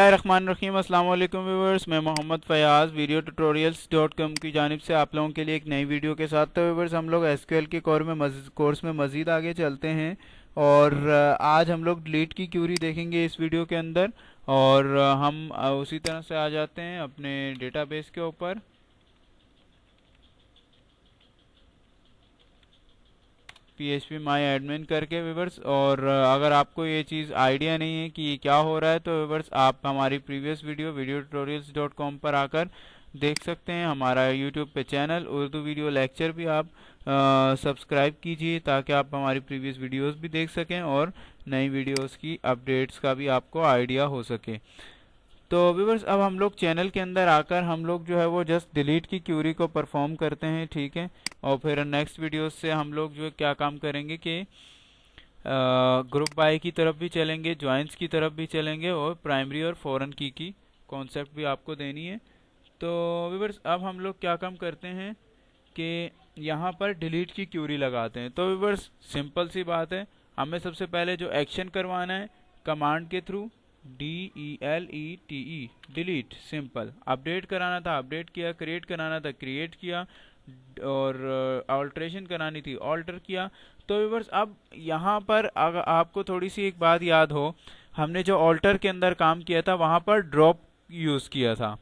बिस्मिल्लाहिर्रहमानिर्रहीम। अस्सलाम वालेकुम व्यूवर्स, मैं मोहम्मद फ़याज़ वीडियो ट्यूटोरियल्स.com की जानिब से आप लोगों के लिए एक नई वीडियो के साथ। तो व्यूवर्स, हम लोग एसक्यूएल के कोर्स में मज़ीद आगे चलते हैं और आज हम लोग डिलीट की क्यूरी देखेंगे इस वीडियो के अंदर। और हम उसी तरह से आ जाते हैं अपने डेटाबेस के ऊपर। PHP माई एडमिन करके व्यूवर्स। और अगर आपको ये चीज़ आइडिया नहीं है कि ये क्या हो रहा है तो व्यूवर्स आप हमारी प्रीवियस वीडियो ट्यूटोरियल्स.com पर आकर देख सकते हैं। हमारा यूट्यूब पे चैनल उर्दू वीडियो लेक्चर भी आप सब्सक्राइब कीजिए ताकि आप हमारी प्रीवियस वीडियोस भी देख सकें और नई वीडियोस की अपडेट्स का भी आपको आइडिया हो सके। तो व्यूवर्स, अब हम लोग चैनल के अंदर आकर हम लोग जो है वो जस्ट डिलीट की क्यूरी को परफॉर्म करते हैं, ठीक है। और फिर नेक्स्ट वीडियोस से हम लोग जो है क्या काम करेंगे कि ग्रुप बाय की तरफ भी चलेंगे, ज्वाइंट्स की तरफ भी चलेंगे और प्राइमरी और फॉरेन की कॉन्सेप्ट भी आपको देनी है। तो व्यूवर्स, अब हम लोग क्या काम करते हैं कि यहाँ पर डिलीट की क्यूरी लगाते हैं। तो व्यूवर्स, सिंपल सी बात है, हमें सबसे पहले जो एक्शन करवाना है कमांड के through DELETE delete, simple. Update कराना था अपडेट किया, क्रिएट कराना था क्रिएट किया और ऑल्ट्रेशन करानी थी ऑल्टर किया। तो व्यूवर्स, अब यहाँ पर अगर आपको थोड़ी सी एक बात याद हो, हमने जो ऑल्टर के अंदर काम किया था वहाँ पर ड्रॉप यूज़ किया था।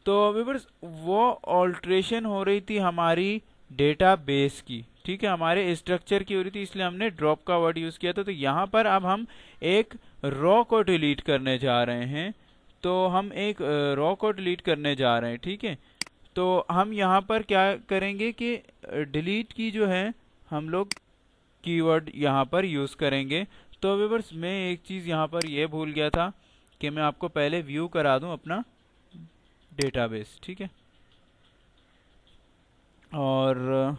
तो व्यूवर्स, वो ऑल्ट्रेशन हो रही थी हमारी डेटाबेस की, ठीक है, हमारे स्ट्रक्चर की हो रही थी, इसलिए हमने ड्रॉप का वर्ड यूज़ किया था। तो यहाँ पर अब हम एक रॉ को डिलीट करने जा रहे हैं। तो हम एक रॉ को डिलीट करने जा रहे हैं, ठीक है। तो हम यहाँ पर क्या करेंगे कि डिलीट की जो है हम लोग कीवर्ड यहाँ पर यूज़ करेंगे। तो व्यूवर्स, मैं एक चीज़ यहाँ पर ये भूल गया था कि मैं आपको पहले व्यू करा दूँ अपना डेटाबेस, ठीक है। और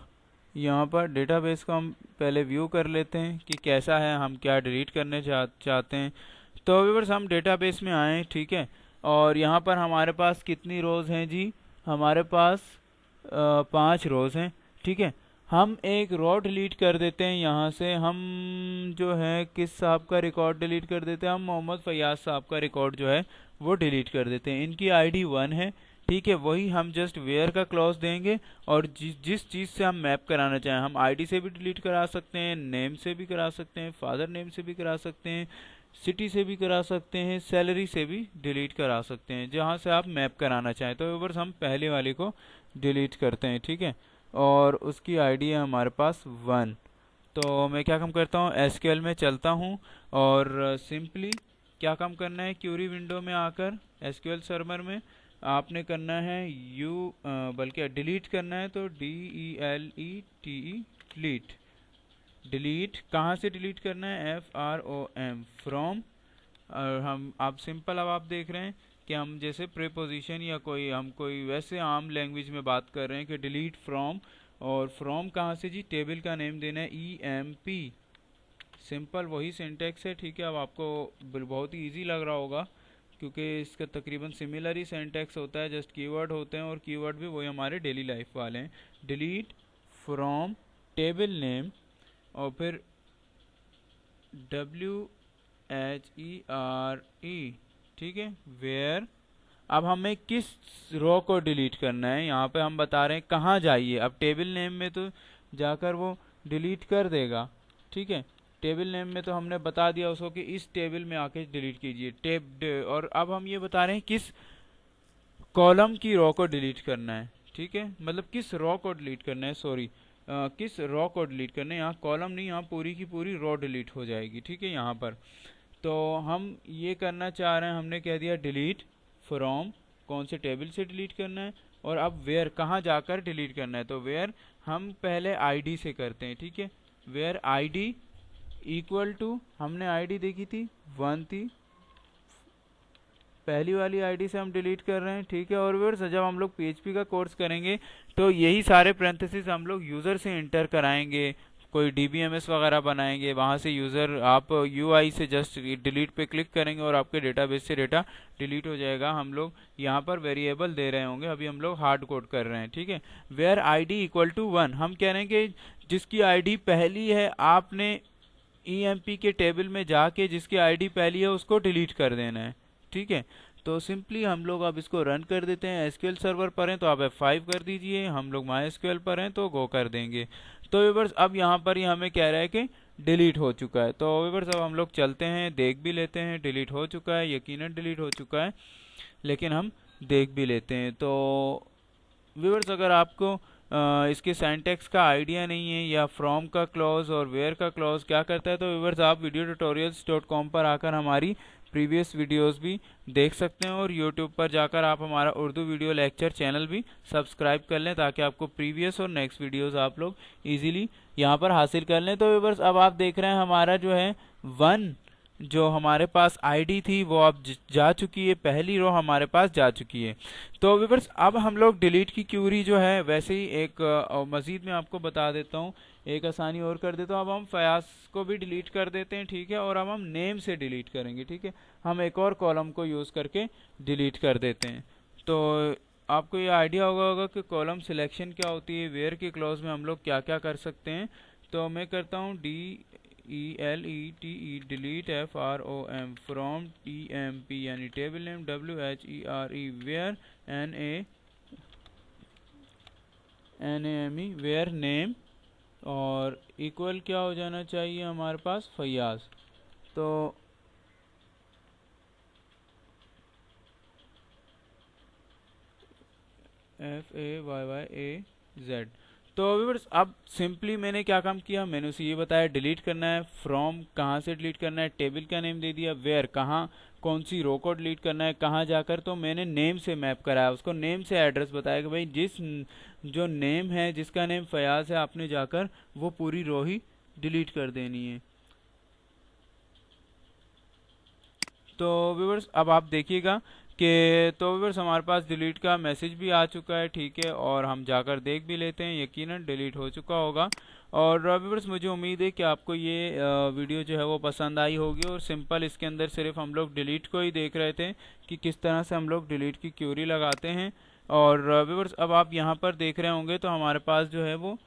यहाँ पर डेटाबेस को हम पहले व्यू कर लेते हैं कि कैसा है, हम क्या डिलीट करने चाहते हैं। तो व्यूवर्स, हम डेटाबेस में आए, ठीक है। और यहाँ पर हमारे पास कितनी रोज़ हैं जी? हमारे पास 5 रोज़ हैं, ठीक है। हम एक रो डिलीट कर देते हैं यहाँ से। हम जो है किस साहब का रिकॉर्ड डिलीट कर देते हैं? हम मोहम्मद फ़याज़ साहब का रिकॉर्ड जो है वो डिलीट कर देते हैं। इनकी ID 1 है, ठीक है। वही हम जस्ट वेयर का क्लॉज देंगे और जिस चीज़ से हम मैप कराना चाहें, हम ID से भी डिलीट करा सकते हैं, नेम से भी करा सकते हैं, फादर नेम से भी करा सकते हैं, सिटी से भी करा सकते हैं, सैलरी से भी डिलीट करा सकते हैं, जहाँ से आप मैप कराना चाहें। तो व्यूअर्स, हम पहले वाले को डिलीट करते हैं, ठीक है। और उसकी ID है हमारे पास 1। तो मैं क्या काम करता हूँ, SQL में चलता हूँ और सिंपली क्या काम करना है, क्यूरी विंडो में आकर SQL सर्वर में आपने करना है बल्कि डिलीट करना है। तो DELETE डिलीट। डिलीट कहाँ से डिलीट करना है? FROM, from. और हम आप सिंपल, अब आप देख रहे हैं कि हम जैसे प्रीपोजिशन या कोई वैसे आम लैंग्वेज में बात कर रहे हैं कि डिलीट फ्रॉम। और फ्रॉम कहाँ से जी? टेबल का नेम देना है EMP, सिंपल वही सिंटेक्स है, ठीक है। अब आपको बहुत ही इजी लग रहा होगा क्योंकि इसका तकरीबन सिमिलर ही सिंटेक्स होता है, जस्ट कीवर्ड होते हैं और कीवर्ड भी वही हमारे डेली लाइफ वाले हैं। डिलीट फ्रॉम टेबल नेम और फिर WHERE, ठीक है, वेयर। अब हमें किस रो को डिलीट करना है, यहाँ पे हम बता रहे हैं कहाँ जाइए। अब टेबल नेम में तो जाकर वो डिलीट कर देगा, ठीक है। टेबल नेम में तो हमने बता दिया उसको कि इस टेबल में आके डिलीट कीजिए और अब हम ये बता रहे हैं किस कॉलम की रो को डिलीट करना है, ठीक है, मतलब किस रो को डिलीट करना है, सॉरी, किस रो को डिलीट करना है। यहाँ कॉलम नहीं, यहाँ पूरी की पूरी रो डिलीट हो जाएगी, ठीक है, यहाँ पर। तो हम ये करना चाह रहे हैं, हमने कह दिया डिलीट फ्रॉम, कौन से टेबल से डिलीट करना है। और अब वेयर, कहाँ जाकर डिलीट करना है। तो वेयर हम पहले ID से करते हैं, ठीक है। वेयर ID इक्वल टू, हमने ID देखी थी 1 थी, पहली वाली ID से हम डिलीट कर रहे हैं, ठीक है। और व्यूअर्स, जब हम लोग PHP का कोर्स करेंगे तो यही सारे पैरेंथेसिस हम लोग यूज़र से इंटर कराएंगे, कोई DBMS वगैरह बनाएंगे, वहाँ से यूज़र आप UI से जस्ट डिलीट पे क्लिक करेंगे और आपके डेटाबेस से डेटा डिलीट हो जाएगा। हम लोग यहाँ पर वेरिएबल दे रहे होंगे, अभी हम लोग हार्ड कोड कर रहे हैं, ठीक है। वेयर ID इक्वल टू 1, हम कह रहे हैं कि जिसकी ID पहली है आपने EMP के टेबल में जाके जिसकी ID पहली है उसको डिलीट कर देना है, ठीक है। तो सिंपली हम लोग अब इसको रन कर देते हैं। एसक्यूएल सर्वर पर हैं तो आप F5 कर दीजिए, हम लोग MySQL पर हैं तो गो कर देंगे। तो व्यूअर्स अब यहाँ पर ही हमें कह रहा है कि डिलीट हो चुका है। तो व्यूअर्स अब हम लोग चलते हैं, देख भी लेते हैं। डिलीट हो चुका है, यकीनन डिलीट हो चुका है, लेकिन हम देख भी लेते हैं। तो व्यूअर्स अगर आपको इसके सिंटैक्स का आइडिया नहीं है या फ्रॉम का क्लॉज और वेयर का क्लॉज क्या करता है, तो व्यूअर्स आप videotutorials.com पर आकर हमारी प्रीवियस वीडियोस भी देख सकते हैं और यूट्यूब पर जाकर आप हमारा उर्दू वीडियो लेक्चर चैनल भी सब्सक्राइब कर लें, ताकि आपको प्रीवियस और नेक्स्ट वीडियोस आप लोग इजीली यहाँ पर हासिल कर लें। तो व्यूअर्स अब आप देख रहे हैं हमारा जो है वन जो हमारे पास आईडी थी वो अब जा चुकी है, पहली रो हमारे पास जा चुकी है। तो व्यूअर्स अब हम लोग डिलीट की क्यूरी जो है वैसे ही एक मज़ीद मैं आपको बता देता हूँ, एक आसानी और कर देता हूँ। अब हम फयाज को भी डिलीट कर देते हैं, ठीक है, और अब हम नेम से डिलीट करेंगे, ठीक है। हम एक और कॉलम को यूज़ करके डिलीट कर देते हैं। तो आपको ये आइडिया होगा कि कॉलम सिलेक्शन क्या होती है, वेयर के क्लॉज में हम लोग क्या क्या कर सकते हैं। तो मैं करता हूँ DELETE delete FROM from TMP यानी table name WHERE where NAME where name और इक्वल क्या हो जाना चाहिए हमारे पास फयाज। तो FAYYAZ। तो व्यूअर्स अब सिंपली मैंने क्या काम किया, मैंने उसे ये बताया डिलीट करना है, फ्रॉम कहाँ से डिलीट करना है, टेबल का नेम दे दिया, वेयर कहाँ कौन सी रो को डिलीट करना है, कहाँ जाकर। तो मैंने नेम से मैप कराया, उसको नेम से एड्रेस बताया कि भाई जिस जो नेम है जिसका नेम फयाज है आपने जाकर वो पूरी रो ही डिलीट कर देनी है। तो व्यूअर्स अब आप देखिएगा कि तो व्यूअर्स हमारे पास डिलीट का मैसेज भी आ चुका है, ठीक है, और हम जाकर देख भी लेते हैं, यकीनन डिलीट हो चुका होगा। और व्यूअर्स मुझे उम्मीद है कि आपको ये वीडियो जो है वो पसंद आई होगी। और सिंपल इसके अंदर सिर्फ हम लोग डिलीट को ही देख रहे थे कि किस तरह से हम लोग डिलीट की क्यूरी लगाते हैं। और व्यूअर्स अब आप यहाँ पर देख रहे होंगे तो हमारे पास जो है वो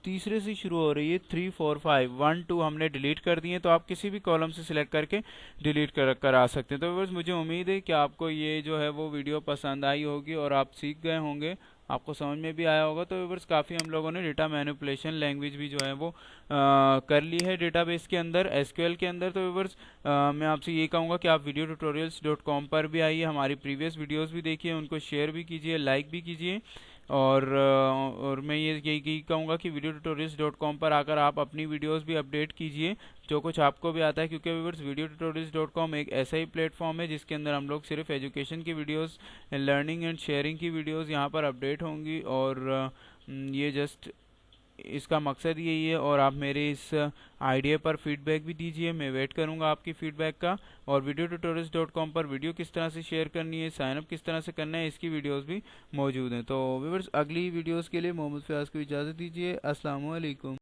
तीसरे से शुरू हो रही है, 3 4 5 1 2 हमने डिलीट कर दिए। तो आप किसी भी कॉलम से सिलेक्ट करके डिलीट करा सकते हैं। तो व्यूअर्स मुझे उम्मीद है कि आपको ये जो है वो वीडियो पसंद आई होगी और आप सीख गए होंगे, आपको समझ में भी आया होगा। तो व्यूअर्स काफ़ी हम लोगों ने डेटा मैनिपुलेशन लैंग्वेज भी जो है वो कर ली है डेटाबेस के अंदर, एसक्यूएल के अंदर। तो व्यूअर्स मैं आपसे ये कहूँगा कि आप videotutorials.com पर भी आइए, हमारी प्रीवियस वीडियोस भी देखिए, उनको शेयर भी कीजिए, लाइक भी कीजिए। और मैं ये यही कहूँगा कि videotutorials.com पर आकर आप अपनी वीडियोस भी अपडेट कीजिए, जो कुछ आपको भी आता है। क्योंकि व्यूअर्स videotutorials.com एक ऐसा ही प्लेटफॉर्म है जिसके अंदर हम लोग सिर्फ एजुकेशन की वीडियोस, लर्निंग एंड शेयरिंग की वीडियोस यहाँ पर अपडेट होंगी। और ये जस्ट इसका मकसद यही है। और आप मेरे इस आइडिया पर फीडबैक भी दीजिए, मैं वेट करूंगा आपकी फीडबैक का। और videotutorials.com पर वीडियो किस तरह से शेयर करनी है, साइन अप किस तरह से करना है, इसकी वीडियोस भी मौजूद हैं। तो व्यूअर्स अगली वीडियोस के लिए मोहम्मद फयाज को इजाज़त दीजिए। अस्सलाम वालेकुम।